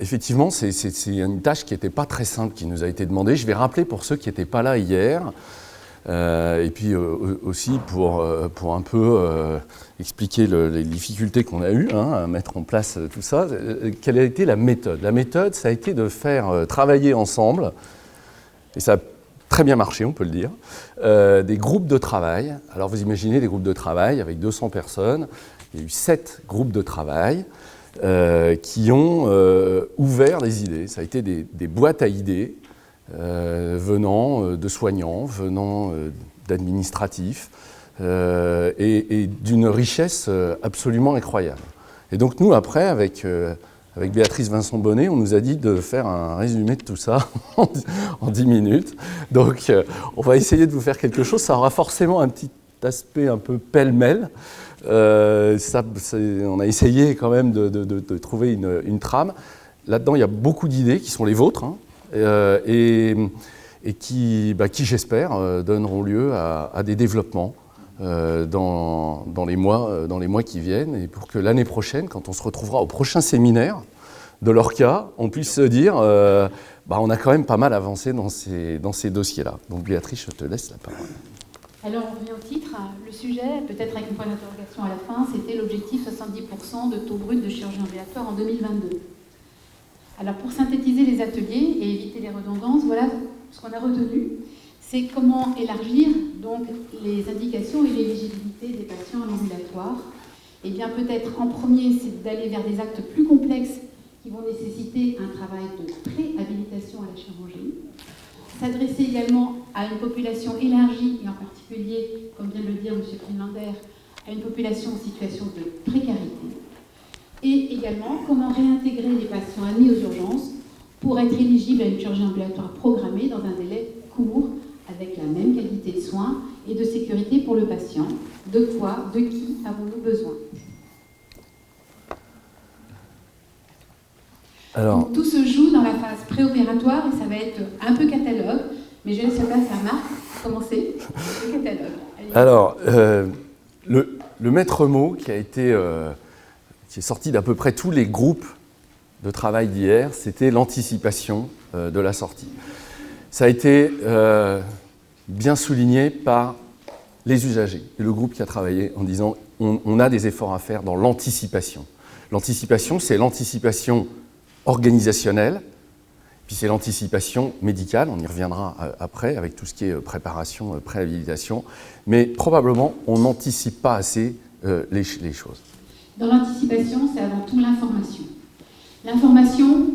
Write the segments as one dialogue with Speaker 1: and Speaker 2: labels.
Speaker 1: Effectivement, c'est une tâche qui n'était pas très simple qui nous a été demandée. Je vais rappeler pour ceux qui n'étaient pas là hier, et puis aussi pour un peu expliquer les difficultés qu'on a eues à mettre en place tout ça. Quelle a été la méthode? La méthode, ça a été de faire travailler ensemble, et ça a très bien marché, on peut le dire, des groupes de travail. Alors vous imaginez des groupes de travail avec 200 personnes. Il y a eu 7 groupes de travail qui ont ouvert des idées. Ça a été des boîtes à idées venant de soignants, venant d'administratifs et d'une richesse absolument incroyable. Et donc nous, après, avec Béatrice Vincent-Bonnet, on nous a dit de faire un résumé de tout ça en 10 minutes. Donc on va essayer de vous faire quelque chose. Ça aura forcément un petit aspect un peu pêle-mêle. On a essayé quand même de trouver une trame. Là-dedans, il y a beaucoup d'idées qui sont les vôtres et qui j'espère, donneront lieu à des développements dans les mois qui viennent, et pour que l'année prochaine, quand on se retrouvera au prochain séminaire de l'ORCA, on puisse se dire on a quand même pas mal avancé dans ces dossiers-là. Donc Béatrice, je te laisse la parole.
Speaker 2: Alors on revient au titre. Le sujet, peut-être avec une point d'interrogation à la fin, c'était l'objectif 70% de taux brut de chirurgie ambulatoire en 2022. Alors pour synthétiser les ateliers et éviter les redondances, voilà ce qu'on a retenu. C'est comment élargir donc les indications et l'éligibilité des patients à l'ambulatoire. Et bien peut-être en premier, c'est d'aller vers des actes plus complexes qui vont nécessiter un travail de pré-habilitation à la chirurgie. S'adresser également à une population élargie, et en particulier, comme vient de le dire M. Friedlander, à une population en situation de précarité. Et également, comment réintégrer les patients admis aux urgences pour être éligibles à une chirurgie ambulatoire programmée dans un délai court, avec la même qualité de soins et de sécurité pour le patient. De quoi, de qui avons-nous besoin?
Speaker 1: Alors,
Speaker 2: donc, tout se joue dans la phase préopératoire et ça va être un peu catalogue, mais je laisse la place à Marc pour commencer le catalogue.
Speaker 1: Alors, le maître mot qui est sorti d'à peu près tous les groupes de travail d'hier, c'était l'anticipation de la sortie. Ça a été bien souligné par les usagers et le groupe qui a travaillé en disant on a des efforts à faire dans l'anticipation. L'anticipation, c'est l'anticipation organisationnelle, puis c'est l'anticipation médicale, on y reviendra après avec tout ce qui est préparation, préhabilitation, mais probablement on n'anticipe pas assez les choses.
Speaker 2: Dans l'anticipation, c'est avant tout l'information. L'information,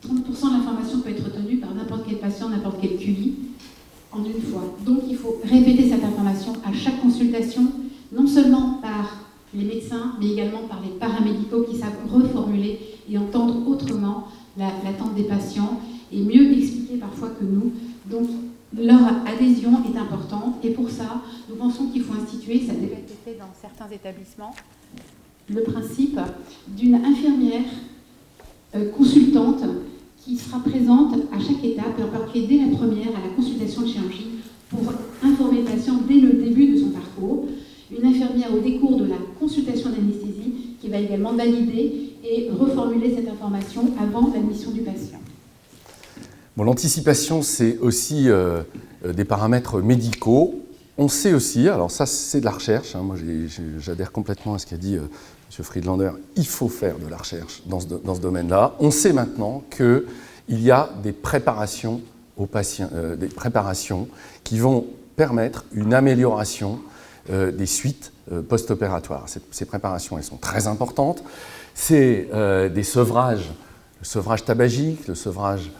Speaker 2: 30% de l'information peut être retenue par n'importe quel patient, n'importe quel QI, en une fois. Donc il faut répéter cette information à chaque consultation, non seulement par les médecins, mais également par les paramédicaux qui savent reformuler et entendre autrement l'attente des patients et mieux expliquer parfois que nous. Donc leur adhésion est importante et pour ça, nous pensons qu'il faut instituer, ça a déjà été fait dans certains établissements, le principe d'une infirmière consultante qui sera présente à chaque étape, et en particulier dès la première à la consultation de chirurgie, pour informer le patient dès le début de son parcours. Une infirmière au décours de la consultation d'anesthésie qui va également valider et reformuler cette information avant l'admission du patient.
Speaker 1: Bon, l'anticipation, c'est aussi des paramètres médicaux. On sait aussi, alors ça c'est de la recherche, moi j'adhère complètement à ce qu'a dit M. Friedlander, il faut faire de la recherche dans ce domaine-là. On sait maintenant qu'il y a des préparations aux patients, des préparations qui vont permettre une amélioration des suites post-opératoires. Ces préparations, elles sont très importantes. C'est des sevrages, le sevrage tabagique, le sevrage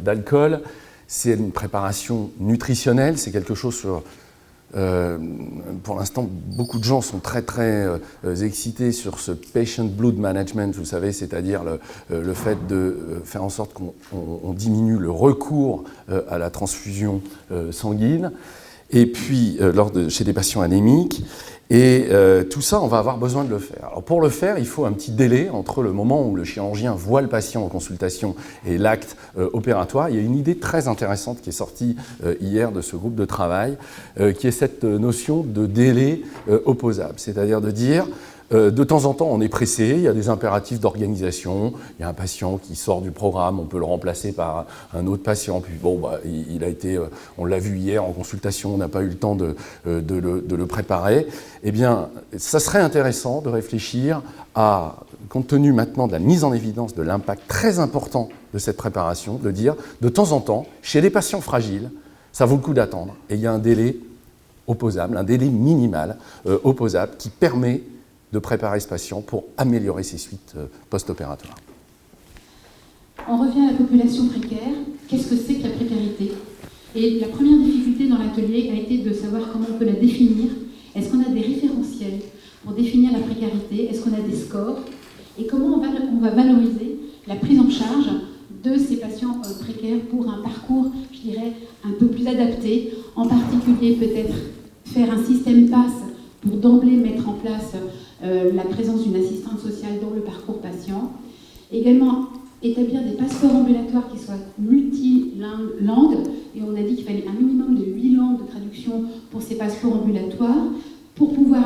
Speaker 1: d'alcool. C'est une préparation nutritionnelle, c'est quelque chose sur... pour l'instant, beaucoup de gens sont très excités sur ce patient blood management, vous savez, c'est-à-dire le fait de faire en sorte qu'on diminue le recours à la transfusion sanguine. et puis chez des patients anémiques. Et tout ça, on va avoir besoin de le faire. Alors pour le faire, il faut un petit délai entre le moment où le chirurgien voit le patient en consultation et l'acte opératoire. Il y a une idée très intéressante qui est sortie hier de ce groupe de travail, qui est cette notion de délai opposable. C'est-à-dire de dire, de temps en temps, on est pressé, il y a des impératifs d'organisation, il y a un patient qui sort du programme, on peut le remplacer par un autre patient, puis bon, il a été, on l'a vu hier en consultation, on n'a pas eu le temps de le préparer. Eh bien, ça serait intéressant de réfléchir à, compte tenu maintenant de la mise en évidence de l'impact très important de cette préparation, de dire, de temps en temps, chez les patients fragiles, ça vaut le coup d'attendre, et il y a un délai opposable, un délai minimal opposable qui permet de préparer ce patient pour améliorer ses suites post-opératoires.
Speaker 2: On revient à la population précaire. Qu'est-ce que c'est que la précarité? Et la première difficulté dans l'atelier a été de savoir comment on peut la définir. Est-ce qu'on a des référentiels pour définir la précarité? Est-ce qu'on a des scores? Et comment on va valoriser la prise en charge de ces patients précaires pour un parcours, je dirais, un peu plus adapté, en particulier peut-être faire un système PASS pour d'emblée mettre en place la présence d'une assistante sociale dans le parcours patient. Également, établir des passeports ambulatoires qui soient multilangues, et on a dit qu'il fallait un minimum de 8 langues de traduction pour ces passeports ambulatoires, pour pouvoir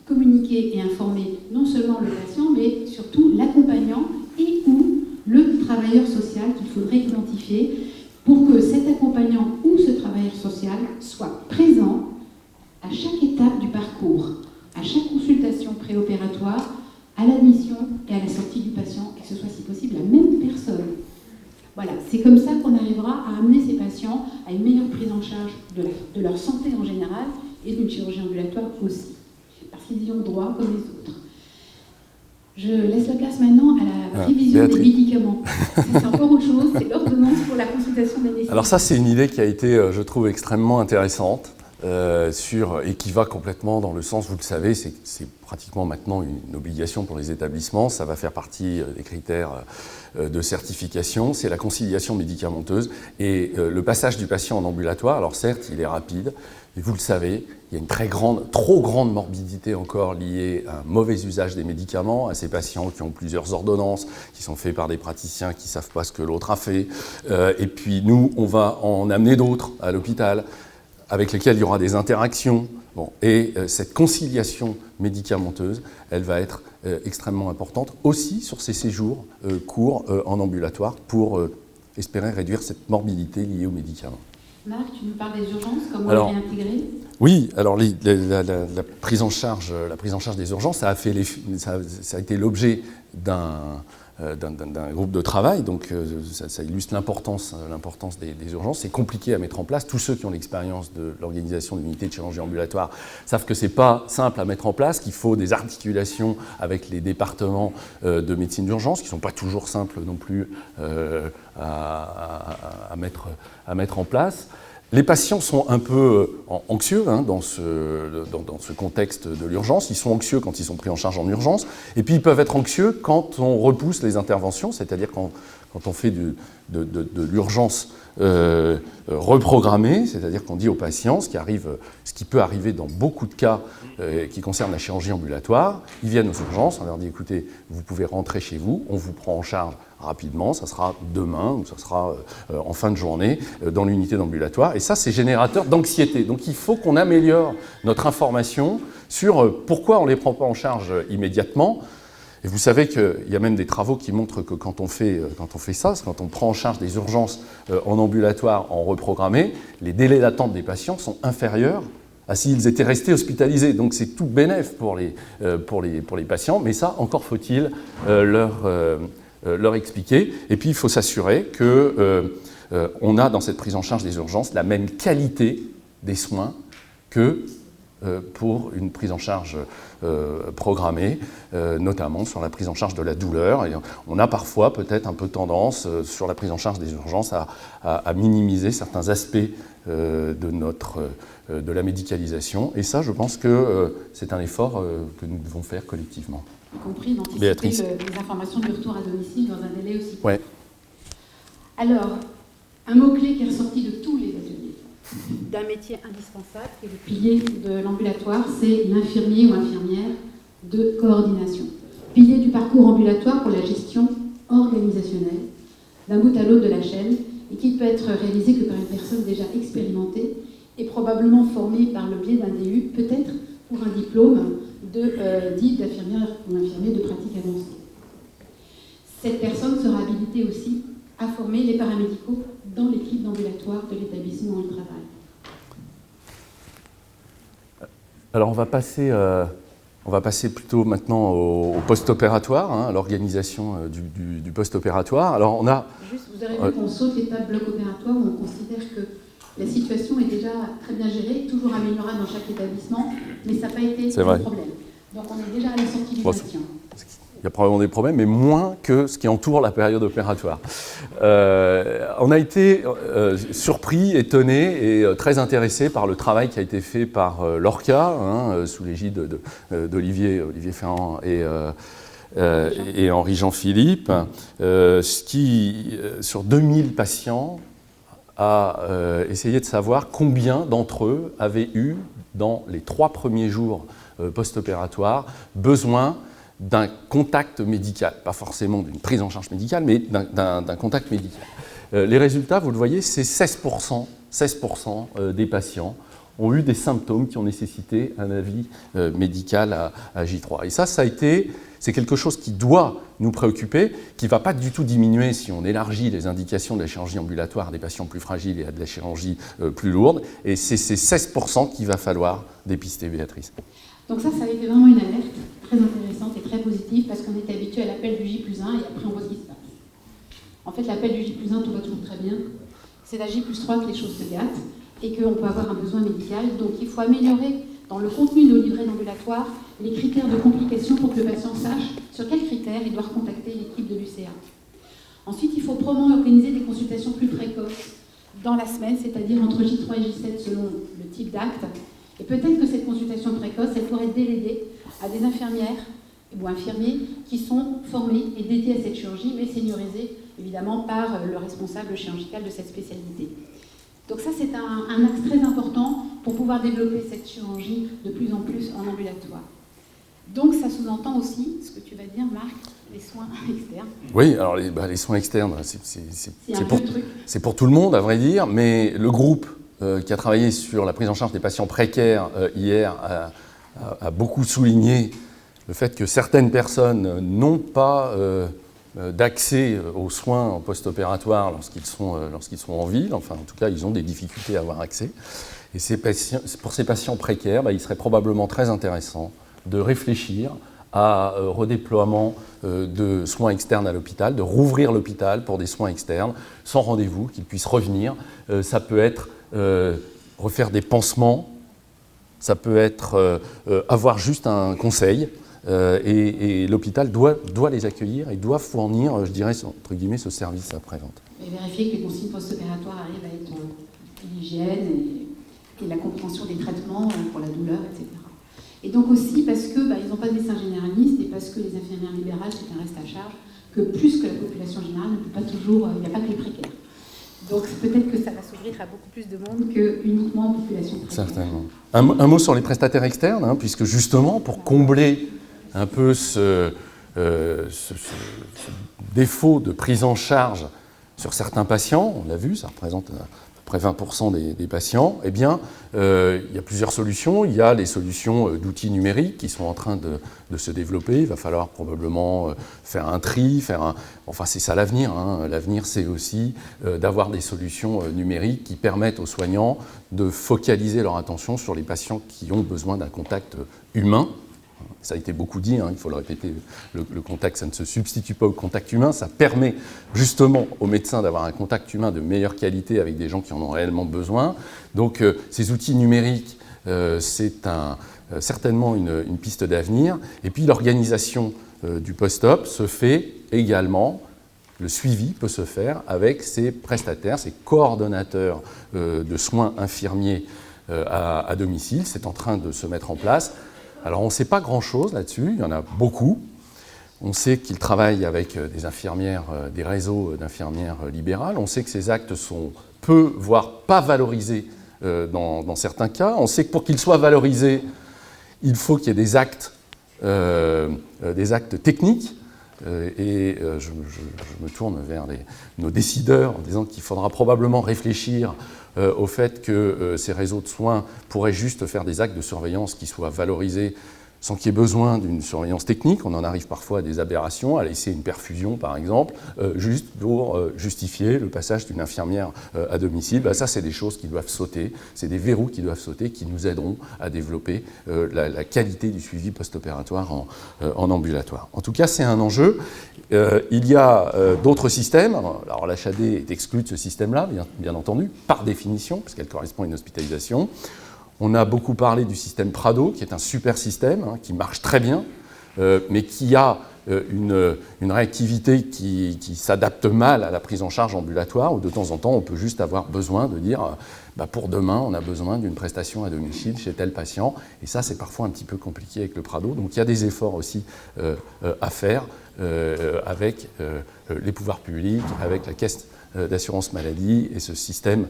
Speaker 2: communiquer et informer non seulement le patient, mais surtout l'accompagnant et ou le travailleur social qu'il faudrait identifier pour que cet accompagnant ou ce travailleur social soit présent à chaque étape du parcours, à chaque consultation préopératoire, à l'admission et à la sortie du patient, et que ce soit si possible la même personne. Voilà, c'est comme ça qu'on arrivera à amener ces patients à une meilleure prise en charge de leur santé en général et d'une chirurgie ambulatoire aussi, parce qu'ils y ont droit comme les autres. Je laisse la place maintenant à la révision des médicaments. C'est encore autre chose, c'est l'ordonnance pour la consultation d'anesthésie.
Speaker 1: Alors ça, c'est une idée qui a été, je trouve, extrêmement intéressante. Et qui va complètement dans le sens, vous le savez, c'est pratiquement maintenant une obligation pour les établissements, ça va faire partie des critères de certification, c'est la conciliation médicamenteuse et le passage du patient en ambulatoire. Alors certes, il est rapide, mais vous le savez, il y a une trop grande morbidité encore liée à un mauvais usage des médicaments, à ces patients qui ont plusieurs ordonnances, qui sont faits par des praticiens qui ne savent pas ce que l'autre a fait, et puis nous, on va en amener d'autres à l'hôpital, avec lesquels il y aura des interactions. Bon, et cette conciliation médicamenteuse, elle va être extrêmement importante aussi sur ces séjours courts en ambulatoire pour espérer réduire cette morbidité liée aux médicaments.
Speaker 2: Marc, tu nous parles des urgences, comment les réintégrer?
Speaker 1: Oui, alors la prise en charge des urgences, ça a été l'objet d'un groupe de travail, donc ça illustre l'importance des urgences. C'est compliqué à mettre en place. Tous ceux qui ont l'expérience de l'organisation d'unités de chirurgie ambulatoire savent que ce n'est pas simple à mettre en place, qu'il faut des articulations avec les départements de médecine d'urgence, qui ne sont pas toujours simples non plus à mettre en place. Les patients sont un peu anxieux dans ce contexte de l'urgence. Ils sont anxieux quand ils sont pris en charge en urgence. Et puis ils peuvent être anxieux quand on repousse les interventions, c'est-à-dire quand on fait de l'urgence reprogrammée, c'est-à-dire qu'on dit aux patients, ce qui peut arriver dans beaucoup de cas qui concernent la chirurgie ambulatoire, ils viennent aux urgences, on leur dit écoutez, vous pouvez rentrer chez vous, on vous prend en charge rapidement, ça sera demain ou ça sera en fin de journée dans l'unité d'ambulatoire. Et ça, c'est générateur d'anxiété. Donc il faut qu'on améliore notre information sur pourquoi on ne les prend pas en charge immédiatement. Et vous savez qu'il y a même des travaux qui montrent que quand on fait ça, quand on prend en charge des urgences en ambulatoire, en reprogrammé, les délais d'attente des patients sont inférieurs à s'ils étaient restés hospitalisés. Donc c'est tout bénef pour les patients, mais ça, encore faut-il leur expliquer. Et puis il faut s'assurer qu'on a dans cette prise en charge des urgences la même qualité des soins que pour une prise en charge programmée, notamment sur la prise en charge de la douleur. Et on a parfois peut-être un peu tendance sur la prise en charge des urgences à minimiser certains aspects de la médicalisation. Et ça, je pense que c'est un effort que nous devons faire collectivement.
Speaker 2: Y compris d'anticiper les informations du retour à domicile dans un délai aussi.
Speaker 1: Ouais.
Speaker 2: Alors, un mot-clé qui est ressorti de tous les ateliers, d'un métier indispensable, et le pilier de l'ambulatoire, c'est l'infirmier ou infirmière de coordination. Pilier du parcours ambulatoire pour la gestion organisationnelle, d'un bout à l'autre de la chaîne, et qui peut être réalisé que par une personne déjà expérimentée et probablement formée par le biais d'un DU, peut-être pour un diplôme dit d'infirmière ou infirmier de pratique avancée. Cette personne sera habilitée aussi à former les paramédicaux dans l'équipe d'ambulatoire de l'établissement où il travaille.
Speaker 1: Alors on va passer plutôt maintenant au post-opératoire, hein, à l'organisation du post-opératoire. Alors on a...
Speaker 2: Juste, vous avez vu qu'on saute l'étape bloc opératoire où on considère que la situation est déjà très bien gérée, toujours améliorable dans chaque établissement, mais ça n'a pas été un problème. Donc on est déjà à la sortie du patient.
Speaker 1: Il y a probablement des problèmes, mais moins que ce qui entoure la période opératoire. On a été surpris, étonnés et très intéressés par le travail qui a été fait par l'ORCA, hein, sous l'égide d'Olivier Ferrand et Henri-Jean Philippe, ce qui, sur 2000 patients, a essayé de savoir combien d'entre eux avaient eu, dans les 3 premiers jours post-opératoires, besoin d'un contact médical, pas forcément d'une prise en charge médicale, mais d'un contact médical. Les résultats, vous le voyez, c'est 16% des patients ont eu des symptômes qui ont nécessité un avis médical à J3. Et ça a été, c'est quelque chose qui doit nous préoccuper, qui ne va pas du tout diminuer si on élargit les indications de la chirurgie ambulatoire à des patients plus fragiles et à de la chirurgie plus lourde. Et c'est ces 16% qu'il va falloir dépister, Béatrice.
Speaker 2: Donc ça a été vraiment une alerte très intéressante et très positive parce qu'on est habitué à l'appel du J+1 et après on voit ce qui se passe. En fait, l'appel du J+1, tout va toujours très bien. C'est à J+3 que les choses se gâtent et qu'on peut avoir un besoin médical. Donc il faut améliorer dans le contenu de nos livrets d'ambulatoire les critères de complication pour que le patient sache sur quels critères il doit recontacter l'équipe de l'UCA. Ensuite, il faut probablement organiser des consultations plus précoces dans la semaine, c'est-à-dire entre J3 et J7 selon le type d'acte. Et peut-être que cette consultation précoce, elle pourrait être déléguée à des infirmières ou infirmiers qui sont formés et dédiés à cette chirurgie, mais seniorisés évidemment par le responsable chirurgical de cette spécialité. Donc ça, c'est un axe très important pour pouvoir développer cette chirurgie de plus en plus en ambulatoire. Donc ça sous-entend aussi, ce que tu vas dire, Marc, les soins externes.
Speaker 1: Oui, alors les soins externes, c'est pour tout le monde, à vrai dire, mais le groupe qui a travaillé sur la prise en charge des patients précaires hier a beaucoup souligné le fait que certaines personnes n'ont pas d'accès aux soins post-opératoires lorsqu'ils sont en ville. Enfin, en tout cas, ils ont des difficultés à avoir accès. Et pour ces patients précaires, il serait probablement très intéressant de réfléchir à redéploiement de soins externes à l'hôpital, de rouvrir l'hôpital pour des soins externes, sans rendez-vous, qu'ils puissent revenir. Ça peut être refaire des pansements, ça peut être avoir juste un conseil, et l'hôpital doit les accueillir et doit fournir, je dirais, entre guillemets, ce service après-vente.
Speaker 2: Et vérifier que les consignes post-opératoires arrivent à être l'hygiène et la compréhension des traitements pour la douleur, etc. Et donc aussi parce que ils n'ont pas de médecin généraliste et parce que les infirmières libérales, c'est un reste à charge, que plus que la population générale ne peut pas toujours, il n'y a pas que les précaires. Donc peut-être que ça va s'ouvrir à beaucoup plus de monde que uniquement en population précaire.
Speaker 1: Certainement. Un mot sur les prestataires externes, hein, puisque justement, pour combler un peu ce défaut de prise en charge sur certains patients, on l'a vu, ça représente à peu près 20% des patients, eh bien, il y a plusieurs solutions. Il y a les solutions d'outils numériques qui sont en train de se développer. Il va falloir probablement faire un tri, enfin c'est ça l'avenir. Hein. L'avenir, c'est aussi d'avoir des solutions numériques qui permettent aux soignants de focaliser leur attention sur les patients qui ont besoin d'un contact humain. Ça a été beaucoup dit, hein, il faut le répéter, le contact, ça ne se substitue pas au contact humain, ça permet justement aux médecins d'avoir un contact humain de meilleure qualité avec des gens qui en ont réellement besoin. Donc ces outils numériques, c'est certainement une piste d'avenir. Et puis l'organisation du post-op se fait également, le suivi peut se faire avec ces prestataires, ces coordonnateurs de soins infirmiers à domicile. C'est en train de se mettre en place. Alors on ne sait pas grand-chose là-dessus, il y en a beaucoup. On sait qu'ils travaillent avec des infirmières, des réseaux d'infirmières libérales. On sait que ces actes sont peu, voire pas valorisés dans certains cas. On sait que pour qu'ils soient valorisés, il faut qu'il y ait des actes techniques. Je me tourne vers nos décideurs en disant qu'il faudra probablement réfléchir au fait que ces réseaux de soins pourraient juste faire des actes de surveillance qui soient valorisés sans qu'il y ait besoin d'une surveillance technique. On en arrive parfois à des aberrations, à laisser une perfusion par exemple, juste pour justifier le passage d'une infirmière à domicile. Ça, c'est des choses qui doivent sauter, c'est des verrous qui doivent sauter, qui nous aideront à développer la qualité du suivi post-opératoire en ambulatoire. En tout cas, c'est un enjeu. Il y a d'autres systèmes. Alors l'HAD est exclue de ce système-là, bien entendu, par définition, parce qu'elle correspond à une hospitalisation. On a beaucoup parlé du système Prado, qui est un super système, qui marche très bien, mais qui a une réactivité qui s'adapte mal à la prise en charge ambulatoire, où de temps en temps, on peut juste avoir besoin de dire pour demain, on a besoin d'une prestation à domicile chez tel patient. Et ça, c'est parfois un petit peu compliqué avec le Prado. Donc il y a des efforts aussi à faire avec les pouvoirs publics, avec la caisse d'assurance maladie et ce système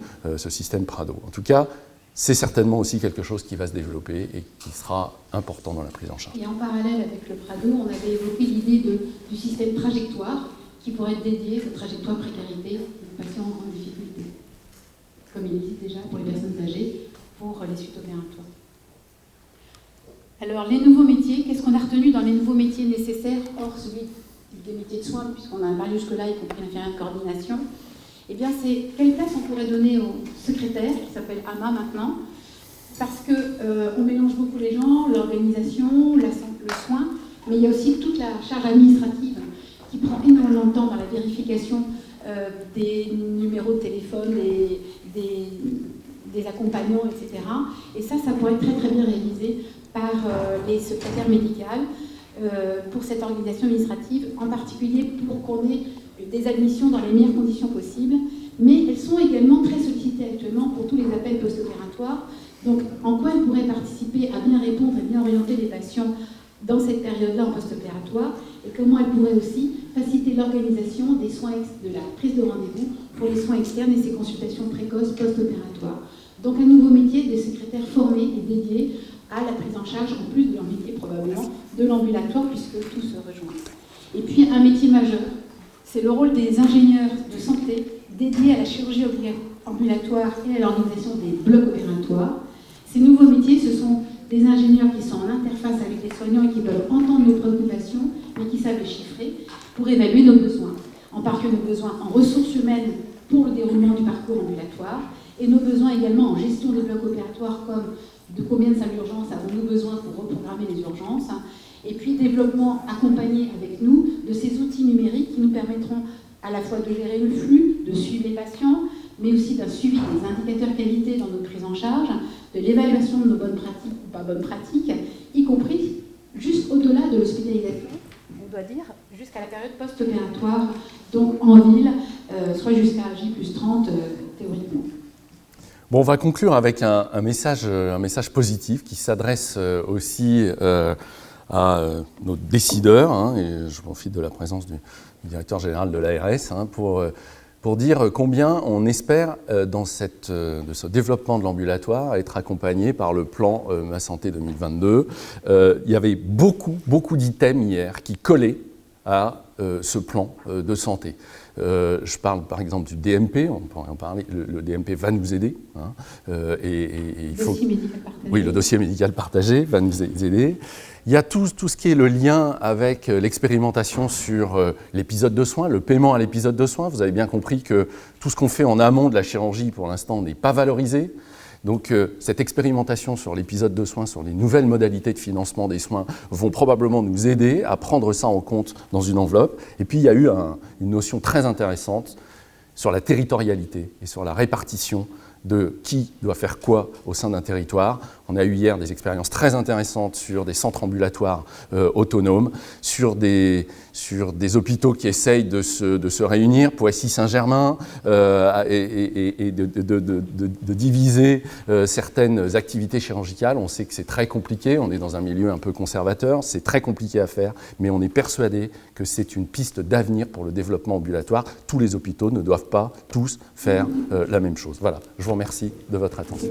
Speaker 1: Prado. En tout cas, c'est certainement aussi quelque chose qui va se développer et qui sera important dans la prise en charge.
Speaker 2: Et en parallèle avec le Prado, on avait évoqué l'idée du système trajectoire qui pourrait être dédié, cette trajectoire précarité des patients en grande difficulté, comme il existe déjà pour les personnes âgées, pour les suites opératoires. Alors, les nouveaux métiers, qu'est-ce qu'on a retenu dans les nouveaux métiers nécessaires, hors celui des métiers de soins, puisqu'on a parlé jusque-là, y compris l'infirmière de coordination. Eh bien, c'est quelle place on pourrait donner au secrétaire, qui s'appelle AMA maintenant, parce qu'on mélange beaucoup les gens, l'organisation, le soin, mais il y a aussi toute la charge administrative qui prend énormément de temps dans la vérification des numéros de téléphone, des accompagnants, etc. Et ça pourrait être très très bien réalisé par les secrétaires médicales pour cette organisation administrative, en particulier pour qu'on ait des admissions dans les meilleures conditions possibles, mais elles sont également très sollicitées actuellement pour tous les appels post-opératoires. Donc, en quoi elles pourraient participer à bien répondre et bien orienter les patients dans cette période-là en post-opératoire, et comment elles pourraient aussi faciliter l'organisation des soins, de la prise de rendez-vous pour les soins externes et ces consultations précoces post-opératoires. Donc, un nouveau métier des secrétaires formés et dédiés à la prise en charge, en plus de leur métier probablement, de l'ambulatoire, puisque tout se rejoint. Et puis, un métier majeur, c'est le rôle des ingénieurs de santé dédiés à la chirurgie ambulatoire et à l'organisation des blocs opératoires. Ces nouveaux métiers, ce sont des ingénieurs qui sont en interface avec les soignants et qui peuvent entendre nos préoccupations, mais qui savent les chiffrer pour évaluer nos besoins. En particulier nos besoins en ressources humaines pour le déroulement du parcours ambulatoire et nos besoins également en gestion des blocs opératoires, comme de combien de salles d'urgence avons-nous besoin pour reprogrammer les urgences, et puis développement accompagné avec nous de ces outils numériques qui nous permettront à la fois de gérer le flux, de suivre les patients, mais aussi d'un suivi des indicateurs qualité dans notre prise en charge, de l'évaluation de nos bonnes pratiques ou pas bonnes pratiques, y compris juste au-delà de l'hospitalisation, on doit dire, jusqu'à la période post-opératoire, donc en ville, soit jusqu'à J+30 théoriquement.
Speaker 1: Bon, on va conclure avec un message positif qui s'adresse aussi à nos décideurs, et je profite de la présence du directeur général de l'ARS pour dire combien on espère de ce développement de l'ambulatoire être accompagné par le plan Ma Santé 2022. Il y avait beaucoup d'items hier qui collaient à ce plan de santé. Je parle par exemple du DMP, on pourrait en parler, le DMP va nous aider. Il faut... Oui, le dossier médical partagé va nous aider. Il y a tout ce qui est le lien avec l'expérimentation sur l'épisode de soins, le paiement à l'épisode de soins. Vous avez bien compris que tout ce qu'on fait en amont de la chirurgie, pour l'instant, n'est pas valorisé. Donc cette expérimentation sur l'épisode de soins, sur les nouvelles modalités de financement des soins, vont probablement nous aider à prendre ça en compte dans une enveloppe. Et puis il y a eu une notion très intéressante sur la territorialité et sur la répartition de qui doit faire quoi au sein d'un territoire. On a eu hier des expériences très intéressantes sur des centres ambulatoires autonomes, sur des hôpitaux qui essayent de se réunir, Poissy-Saint-Germain, et de diviser certaines activités chirurgicales. On sait que c'est très compliqué, on est dans un milieu un peu conservateur, c'est très compliqué à faire, mais on est persuadé que c'est une piste d'avenir pour le développement ambulatoire. Tous les hôpitaux ne doivent pas tous faire la même chose. Voilà. Je vous remercie de votre attention.